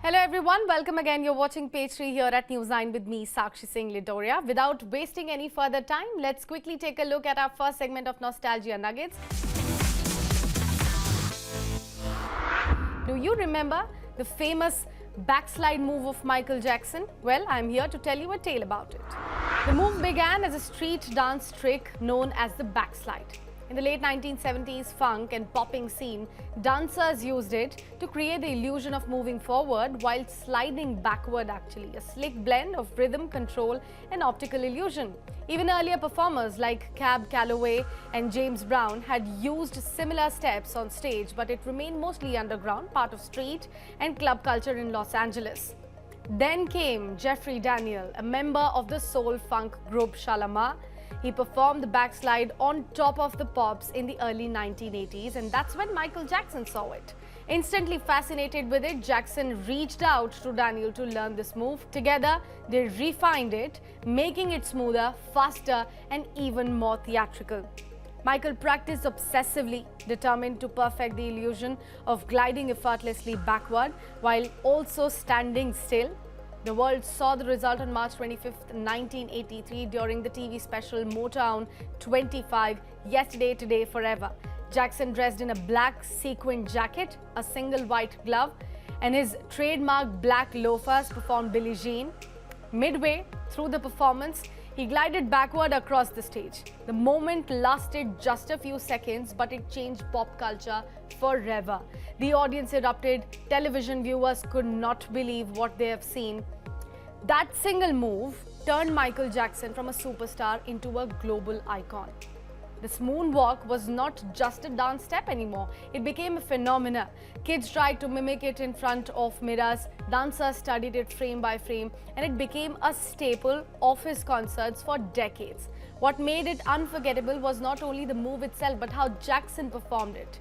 Hello everyone, welcome again. You're watching Page 3 here at News 9 with me, Sakshi Singh Lidoria. Without wasting any further time, let's quickly take a look at our first segment of Nostalgia Nuggets. Do you remember the famous backslide move of Michael Jackson? Well, I'm here to tell you a tale about it. The move began as a street dance trick known as the backslide. In the late 1970s funk and popping scene, dancers used it to create the illusion of moving forward while sliding backward actually, a slick blend of rhythm, control and optical illusion. Even earlier performers like Cab Calloway and James Brown had used similar steps on stage, but it remained mostly underground, part of street and club culture in Los Angeles. Then came Jeffrey Daniel, a member of the soul funk group Shalamar. He performed the backslide on top of the pops in the early 1980s, and that's when Michael Jackson saw it. Instantly fascinated with it, Jackson reached out to Daniel to learn this move. Together, they refined it, making it smoother, faster, and even more theatrical. Michael practiced obsessively, determined to perfect the illusion of gliding effortlessly backward while also standing still. The world saw the result on March 25, 1983 during the TV special Motown 25, Yesterday, Today, Forever. Jackson, dressed in a black sequined jacket, a single white glove, and his trademark black loafers, performed Billie Jean. Midway through the performance, he glided backward across the stage. The moment lasted just a few seconds, but it changed pop culture forever. The audience erupted. Television viewers could not believe what they have seen. That single move turned Michael Jackson from a superstar into a global icon. This moonwalk was not just a dance step anymore. It became a phenomenon. Kids tried to mimic it in front of mirrors. Dancers studied it frame by frame, and it became a staple of his concerts for decades. What made it unforgettable was not only the move itself, but how Jackson performed it.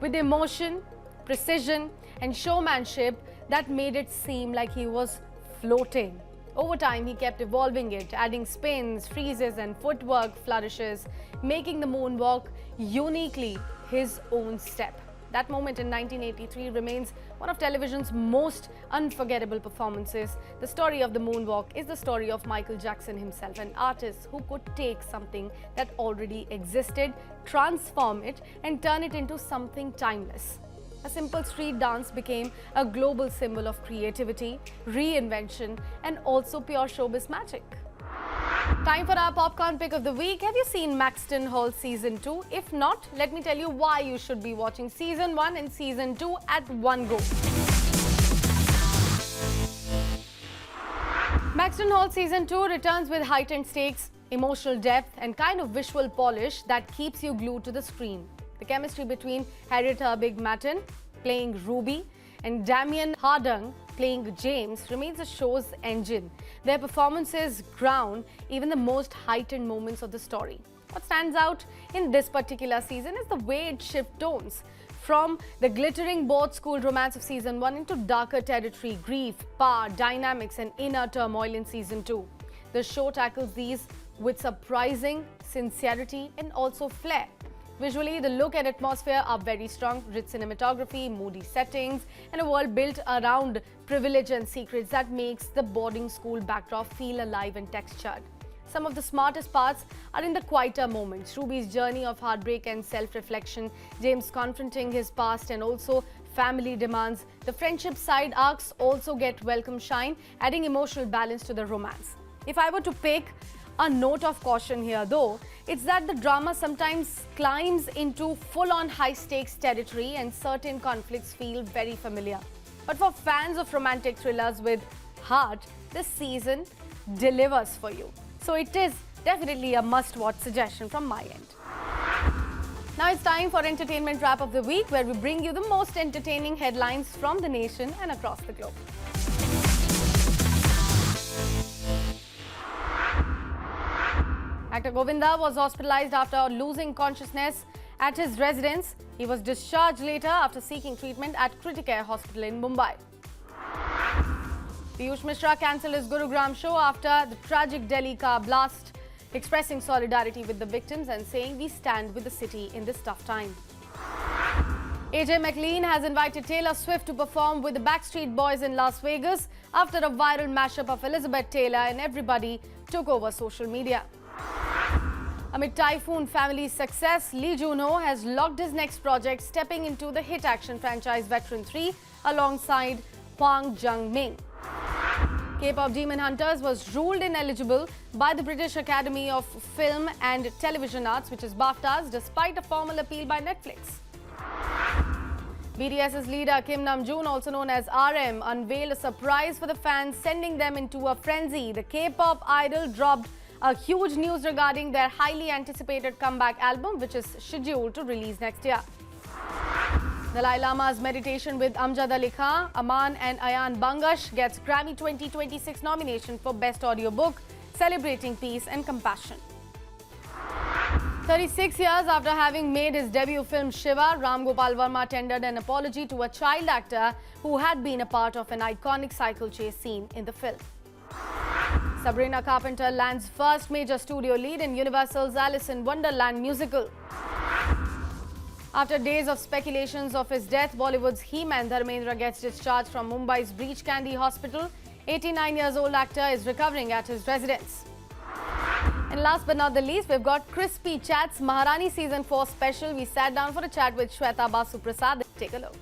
With emotion, precision, and showmanship that made it seem like he was floating. Over time, he kept evolving it, adding spins, freezes, and footwork flourishes, making the moonwalk uniquely his own step. That moment in 1983 remains one of television's most unforgettable performances. The story of the moonwalk is the story of Michael Jackson himself, an artist who could take something that already existed, transform it, and turn it into something timeless. A simple street dance became a global symbol of creativity, reinvention, and also pure showbiz magic. Time for our popcorn pick of the week. Have you seen Maxton Hall Season 2? If not, let me tell you why you should be watching Season 1 and Season 2 at one go. Maxton Hall Season 2 returns with heightened stakes, emotional depth, and kind of visual polish that keeps you glued to the screen. The chemistry between Harriet Herbig Matten, playing Ruby, and Damien Hardung, playing James, remains the show's engine. Their performances ground even the most heightened moments of the story. What stands out in this particular season is the way it shifts tones. From the glittering board school romance of Season 1 into darker territory, grief, power, dynamics, and inner turmoil in Season 2. The show tackles these with surprising sincerity and also flair. Visually, the look and atmosphere are very strong. Rich cinematography, moody settings, and a world built around privilege and secrets that makes the boarding school backdrop feel alive and textured. Some of the smartest parts are in the quieter moments. Ruby's journey of heartbreak and self-reflection, James confronting his past and also family demands. The friendship side arcs also get welcome shine, adding emotional balance to the romance. If I were to pick a note of caution here though, it's that the drama sometimes climbs into full-on high-stakes territory and certain conflicts feel very familiar. But for fans of romantic thrillers with heart, this season delivers for you. So it is definitely a must-watch suggestion from my end. Now it's time for Entertainment Wrap of the Week, where we bring you the most entertaining headlines from the nation and across the globe. Actor Govinda was hospitalized after losing consciousness at his residence. He was discharged later after seeking treatment at Criticare Hospital in Mumbai. Piyush Mishra cancelled his Gurugram show after the tragic Delhi car blast, expressing solidarity with the victims and saying we stand with the city in this tough time. AJ McLean has invited Taylor Swift to perform with the Backstreet Boys in Las Vegas after a viral mashup of Elizabeth Taylor and Everybody took over social media. Amid Typhoon family's success, Lee Joon-ho has locked his next project, stepping into the hit action franchise Veteran 3 alongside Hwang Jung-min. K-pop Demon Hunters was ruled ineligible by the British Academy of Film and Television Arts, which is BAFTAs, despite a formal appeal by Netflix. BTS's leader Kim Namjoon, also known as RM, unveiled a surprise for the fans, sending them into a frenzy. The K-pop idol dropped a huge news regarding their highly anticipated comeback album, which is scheduled to release next year. Dalai Lama's meditation with Amjad Ali Khan, Aman and Ayan Bangash gets Grammy 2026 nomination for Best Audiobook, celebrating peace and compassion. 36 years after having made his debut film Shiva, Ram Gopal Varma tendered an apology to a child actor who had been a part of an iconic cycle chase scene in the film. Sabrina Carpenter lands first major studio lead in Universal's Alice in Wonderland musical. After days of speculations of his death, Bollywood's He-Man Dharmendra gets discharged from Mumbai's Breach Candy Hospital. 89-year-old actor is recovering at his residence. And last but not the least, we've got Crispy Chat's Maharani Season 4 special. We sat down for a chat with Shweta Basu Prasad. Take a look.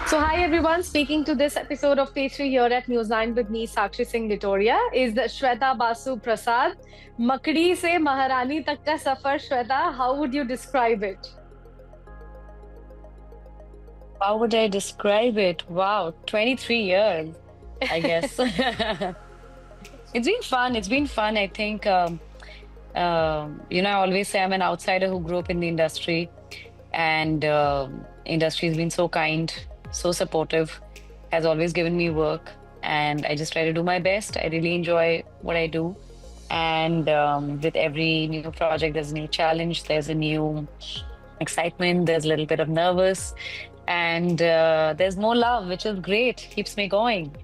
So hi everyone, speaking to this episode of Page 3 here at News 9 with me, Sakshi Singh Vitoria, is the Shweta Basu Prasad. Makdi se Maharani tak ka safar, Shweta, how would you describe it? How would I describe it? Wow, 23 years, I guess. It's been fun. It's been fun. I think, I always say I'm an outsider who grew up in the industry, and industry has been so kind, so supportive, has always given me work, and I just try to do my best. I really enjoy what I do. And with every new project, there's a new challenge, there's a new excitement, there's a little bit of nervous, and there's more love, which is great, keeps me going.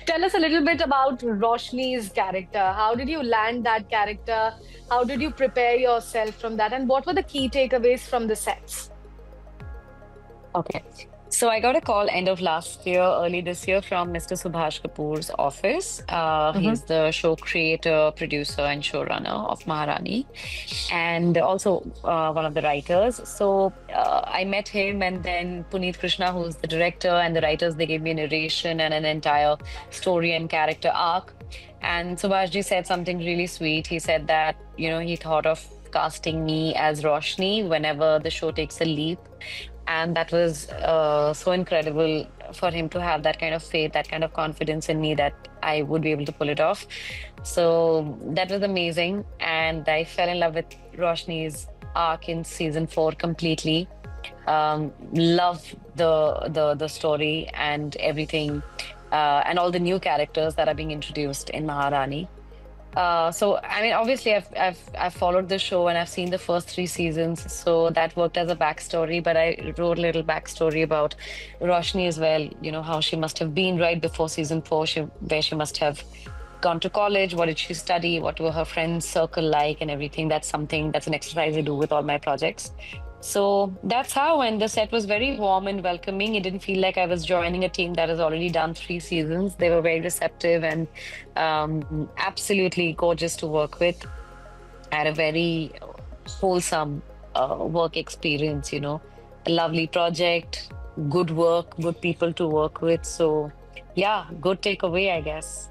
Tell us a little bit about Roshni's character. How did you land that character? How did you prepare yourself from that? And what were the key takeaways from the sets? Okay. So I got a call end of last year, early this year, from Mr. Subhash Kapoor's office. He's the show creator, producer, and showrunner of Maharani, and also one of the writers. So I met him, and then Puneet Krishna, who's the director, and the writers, they gave me a narration and an entire story and character arc. And Subhashji said something really sweet. He said that, he thought of casting me as Roshni whenever the show takes a leap. And that was so incredible for him to have that kind of faith, that kind of confidence in me that I would be able to pull it off. So that was amazing. And I fell in love with Roshni's arc in season 4 completely. Love the story and everything, and all the new characters that are being introduced in Maharani. So I mean, obviously, I've followed the show and I've seen the first 3 seasons, so that worked as a backstory. But I wrote a little backstory about Roshni as well. How she must have been right before season 4, where she must have gone to college. What did she study? What were her friends' circle like, and everything. That's an exercise I do with all my projects. So that's how, and the set was very warm and welcoming. It didn't feel like I was joining a team that has already done 3 seasons. They were very receptive and absolutely gorgeous to work with. I had a very wholesome work experience, a lovely project, good work, good people to work with. So yeah, good takeaway, I guess.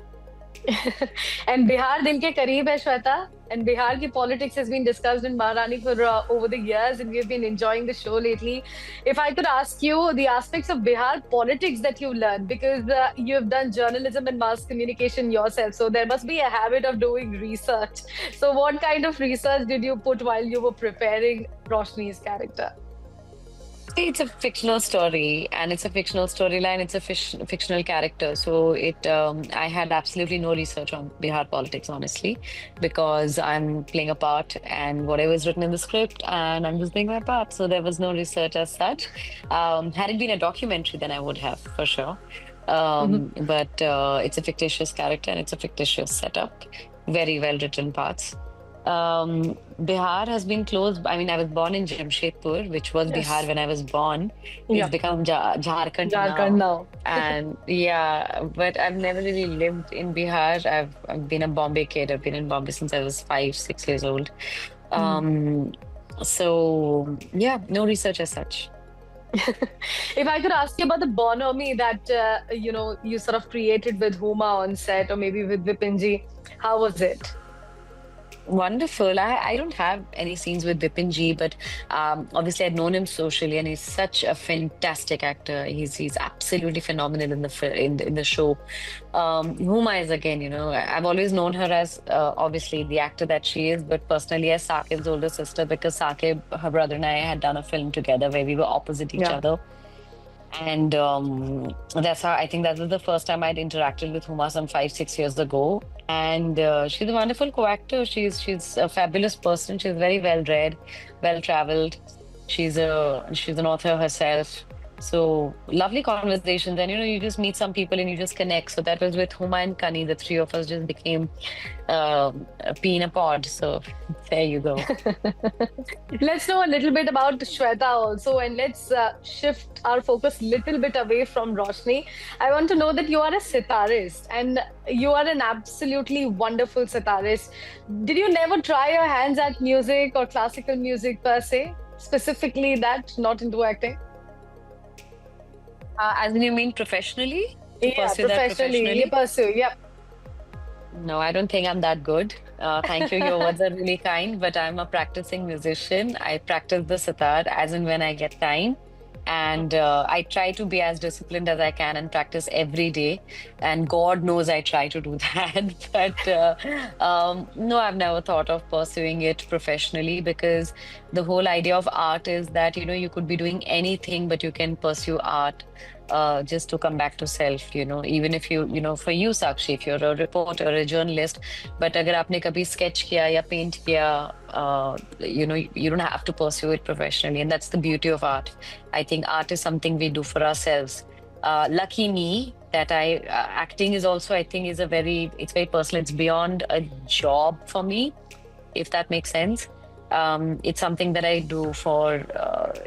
And Bihar dil ke kareeb hai, Shweta. And Bihar ki politics has been discussed in Maharani for over the years, and we've been enjoying the show lately. If I could ask you the aspects of Bihar politics that you learned, because you have done journalism and mass communication yourself, so there must be a habit of doing research. So what kind of research did you put while you were preparing Roshni's character? It's a fictional story, and it's a fictional storyline. It's a fictional character. So I had absolutely no research on Bihar politics, honestly, because I'm playing a part and whatever is written in the script, and I'm just playing my part. So there was no research as such. Had it been a documentary, then I would have, for sure. But it's a fictitious character and it's a fictitious setup. Very well written parts. Bihar has been closed. I mean, I was born in Jamshedpur, which was Bihar Yes. when I was born. It's Yeah. become Jharkhand Jharkhand now. now. And yeah, but I've never really lived in Bihar. I've been a Bombay kid. I've been in Bombay since I was 5, 6 years old. Hmm. Um, so yeah, no research as such. If I could ask you about the bonhomie that you sort of created with Huma on set, or maybe with Vipinji, how was it? Wonderful. I don't have any scenes with Bipin Ji, but obviously I'd known him socially, and he's such a fantastic actor. He's absolutely phenomenal in the show. Huma is again, I've always known her as obviously the actor that she is, but personally as Saqib's older sister, because Saqib, her brother, and I had done a film together where we were opposite each Yeah. other. And that's how I think that was the first time I'd interacted with Huma some 5, 6 years ago. And she's a wonderful co-actor. She's a fabulous person. She's very well read, well traveled. She's an author herself. So lovely conversations. And you just meet some people and you just connect. So that was with Huma and Kani. The three of us just became a pea in a pod. So there you go. Let's know a little bit about Shweta also, and let's shift our focus a little bit away from Roshni. I want to know that you are a sitarist, and you are an absolutely wonderful sitarist. Did you never try your hands at music or classical music per se? Specifically that, not into acting? As in you mean professionally? To Yeah, pursue that professionally, you professionally? pursue. Yeah. No, I don't think I'm that good. Thank you. Your words are really kind, but I'm a practicing musician. I practice the sitar as and when I get time. And I try to be as disciplined as I can and practice every day. And God knows I try to do that. But no, I've never thought of pursuing it professionally, because the whole idea of art is that, you could be doing anything, but you can pursue art just to come back to self, even if for you, Sakshi, if you're a reporter, a journalist, but agar aapne kabhi sketch kiya ya paint kiya, you don't have to pursue it professionally. And that's the beauty of art. I think art is something we do for ourselves. Lucky me that acting is also, I think, it's very personal. It's beyond a job for me, if that makes sense. It's something that I do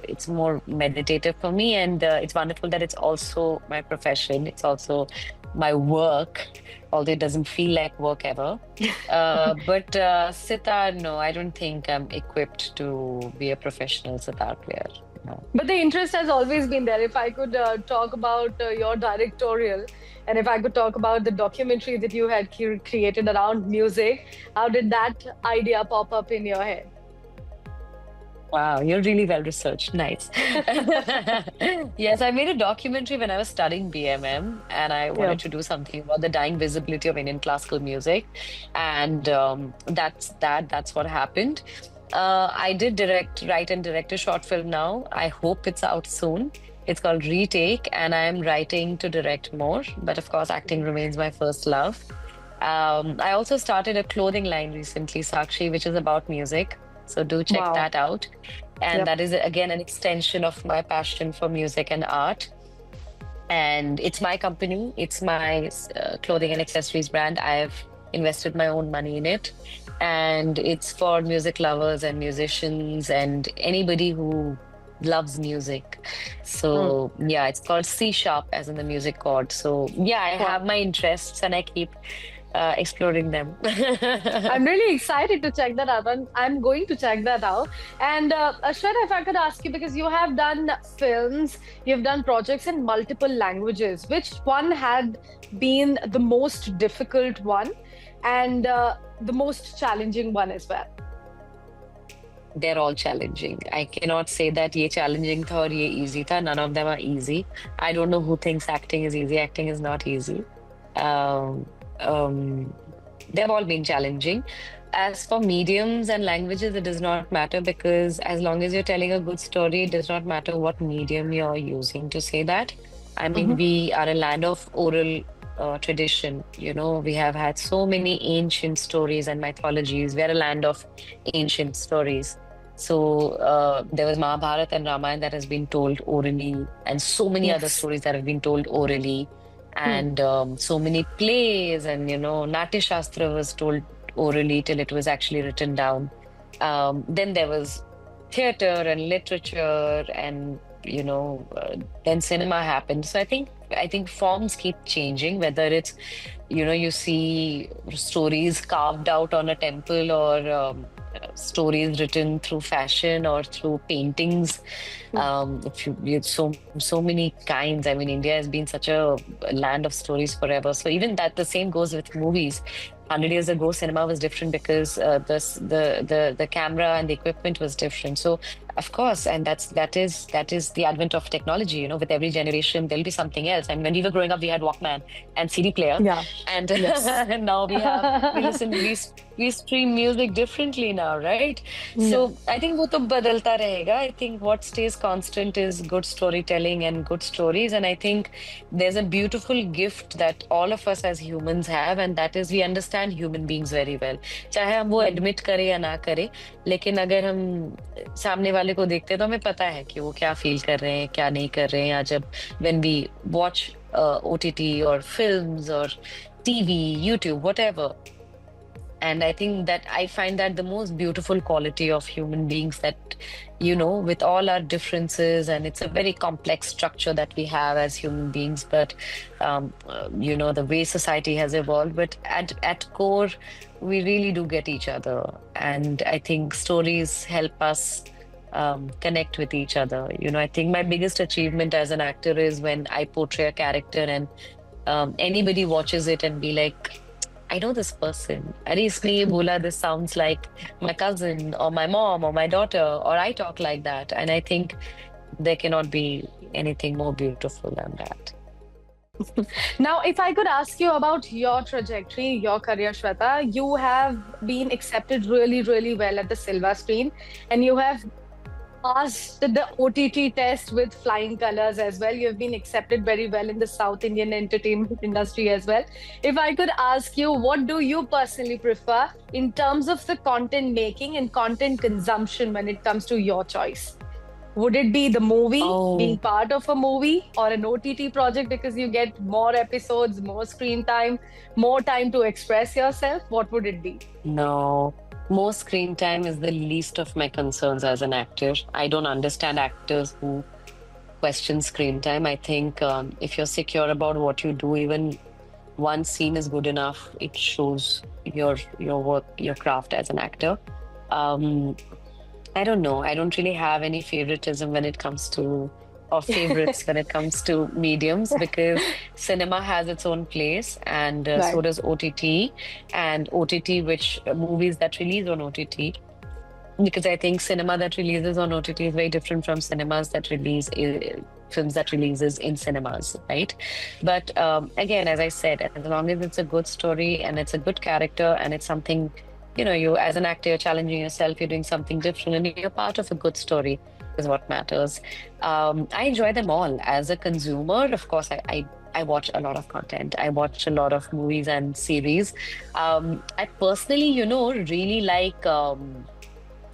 it's more meditative for me, and it's wonderful that it's also my profession. It's also my work, although it doesn't feel like work ever. But sitar, no, I don't think I'm equipped to be a professional sitar player. No. But the interest has always been there. If I could talk about your directorial, and if I could talk about the documentary that you had created around music, how did that idea pop up in your head? Wow, you're really well researched. Nice. Yes, I made a documentary when I was studying BMM, and I Yeah. wanted to do something about the dying visibility of Indian classical music. And that's what happened. I did write and direct a short film now. I hope it's out soon. It's called Retake, and I'm writing to direct more. But of course, acting remains my first love. I also started a clothing line recently, Sakshi, which is about music. So do check Wow. that out. And Yep. that is again an extension of my passion for music and art. And it's my company, it's my clothing and accessories brand. I've invested my own money in it. And it's for music lovers and musicians and anybody who loves music. Mm. So yeah, it's called C sharp, as in the music chord. So yeah, I Wow. have my interests and I keep exploring them. I'm really excited to check that out, and I'm going to check that out. And Ashweta, if I could ask you, because you have done films, you've done projects in multiple languages, which one had been the most difficult one, and the most challenging one as well? They're all challenging. I cannot say that ye challenging tha aur ye easy tha. None of them are easy. I don't know who thinks acting is easy. Acting is not easy. Um, um, they've all been challenging. As for mediums and languages, it does not matter, because as long as you're telling a good story, it does not matter what medium you're using to say that. I mean, Mhm. we are a land of oral tradition. We have had so many ancient stories and mythologies. We're a land of ancient stories. So there was Mahabharata and Ramayana that has been told orally, and so many other Yes. stories that have been told orally, Hmm. and so many plays, and Natya Shastra was told orally till it was actually written down. Then there was theater and literature, and then cinema happened. So I think forms keep changing, whether it's you see stories carved out on a temple, or stories written through fashion or through paintings. If you so many kinds. I mean, India has been such a land of stories forever. So even that, the same goes with movies. 100 years ago, cinema was different because the camera and the equipment was different. So of course, and that is the advent of technology. With every generation, there'll be something else. And when we were growing up, we had Walkman and CD player, Yeah. and Yes. and now we stream music differently now, right? So I think वो तो बदलता रहेगा. I think what stays constant is good storytelling and good stories. And I think there's a beautiful gift that all of us as humans have, and that is we understand human beings very well. चाहे हम वो admit करें या ना करें, लेकिन अगर हम सामने वाले को देखते हैं तो हमें पता है कि वो क्या फील कर रहे हैं, क्या नहीं कर रहे हैं. या जब when we watch OTT or films or TV, YouTube, whatever. And I think that I find that the most beautiful quality of human beings, that, with all our differences, and it's a very complex structure that we have as human beings, but, the way society has evolved, but at core, we really do get each other. And I think stories help us connect with each other. I think my biggest achievement as an actor is when I portray a character and anybody watches it and be like, I know this person. Arey isne ye bola, this sounds like my cousin or my mom or my daughter, or I talk like that. And I think there cannot be anything more beautiful than that. Now, if I could ask you about your trajectory, your career, Shweta, you have been accepted really, really well at the silver screen, and you have passed the OTT test with flying colors as well. You have been accepted very well in the South Indian entertainment industry as well. If I could ask you, what do you personally prefer in terms of the content making and content consumption when it comes to your choice? Would it be the movie, being part of a movie, or an OTT project because you get more episodes, more screen time, more time to express yourself? What would it be? No, more screen time is the least of my concerns as an actor. I don't understand actors who question screen time. I think if you're secure about what you do, even one scene is good enough. It shows your work, your craft as an actor. I don't know. I don't really have any favoritism when it comes to, or favorites when it comes to mediums, because cinema has its own place, and so does OTT. And OTT, which movies that release on OTT, because I think cinema that releases on OTT is very different from cinemas that release films that releases in cinemas, right? But again, as I said, as long as it's a good story and it's a good character and it's something, you as an actor, you're challenging yourself, you're doing something different, and you're part of a good story is what matters. I enjoy them all. As a consumer, of course, I watch a lot of content. I watch a lot of movies and series. I personally, really like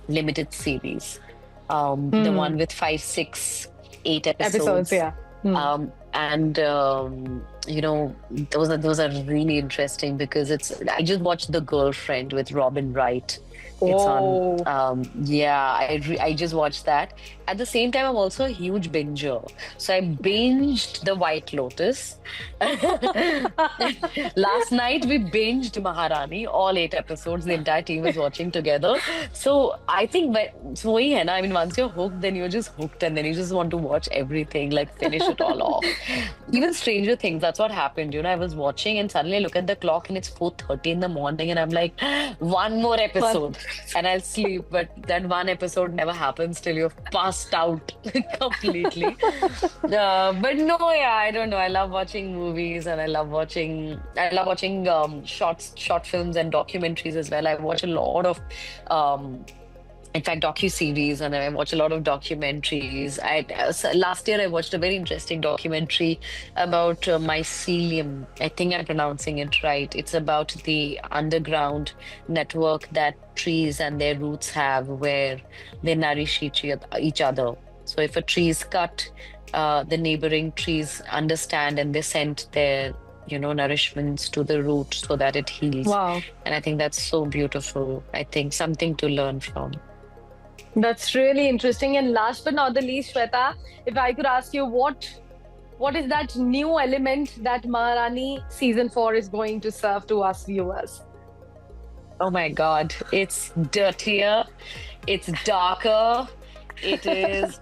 limited series. The one with 5, 6, 8 episodes. Yeah. And those are really interesting because I just watched The Girlfriend with Robin Wright. It's on, I just watched that. At the same time, I'm also a huge binger. So I binged The White Lotus. Last night, we binged Maharani, all 8 episodes. The entire team was watching together. So I think, I mean, once you're hooked, then you're just hooked, and then you just want to watch everything, like finish it all off. Even Stranger Things, that's what happened. I was watching and suddenly I look at the clock and it's 4:30 in the morning and I'm like, one more episode. And I'll sleep, but that one episode never happens till you've passed out completely. But no, I don't know. I love watching movies, and I love watching short films and documentaries as well. I watch a lot of in fact, docu-series, and I watch a lot of documentaries. Last year, I watched a very interesting documentary about mycelium. I think I'm pronouncing it right. It's about the underground network that trees and their roots have, where they nourish each other. So if a tree is cut, the neighboring trees understand and they send their nourishments to the root so that it heals. Wow. And I think that's so beautiful. I think something to learn from. That's really interesting. And last but not the least, Shweta, if I could ask you what is that new element that Maharani season 4 is going to serve to us viewers? Oh my God, it's dirtier, it's darker, it is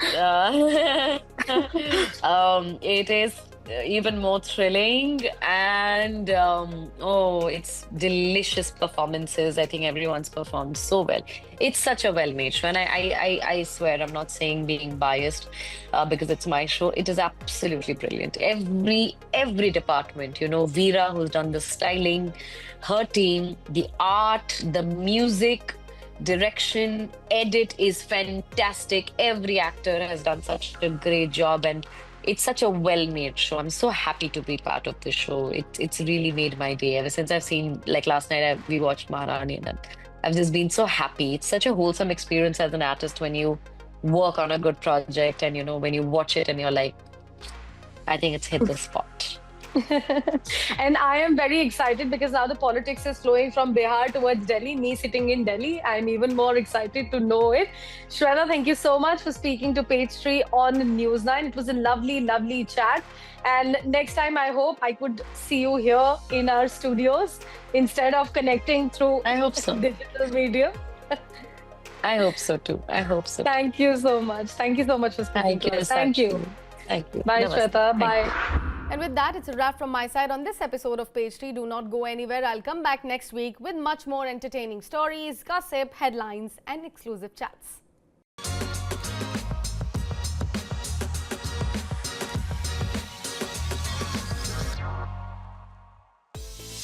it is even more thrilling, and it's delicious performances. I think everyone's performed so well. It's such a well-made show, and I swear I'm not saying being biased because it's my show. It is absolutely brilliant. Every department, Veera, who's done the styling, her team, the art, the music, direction, edit is fantastic. Every actor has done such a great job, and it's such a well-made show. I'm so happy to be part of this show. It's really made my day. Ever since I've seen, like last night, we watched Maharani, and I've just been so happy. It's such a wholesome experience as an artist when you work on a good project, and when you watch it and you're like, I think it's hit the spot. And I am very excited because now the politics is flowing from Bihar towards Delhi. Me sitting in Delhi, I'm even more excited to know it. Shweta, thank you so much for speaking to Page 3 on News9. It was a lovely, lovely chat. And next time, I hope I could see you here in our studios instead of connecting through I hope so. digital media. I hope so too. I hope so. Thank you so much. Thank you so much for speaking to us. Thank you. Thank you. Bye, Namaste. Shweta. Thank you. Bye. And with that, it's a wrap from my side on this episode of Page 3. Do not go anywhere. I'll come back next week with much more entertaining stories, gossip, headlines, and exclusive chats.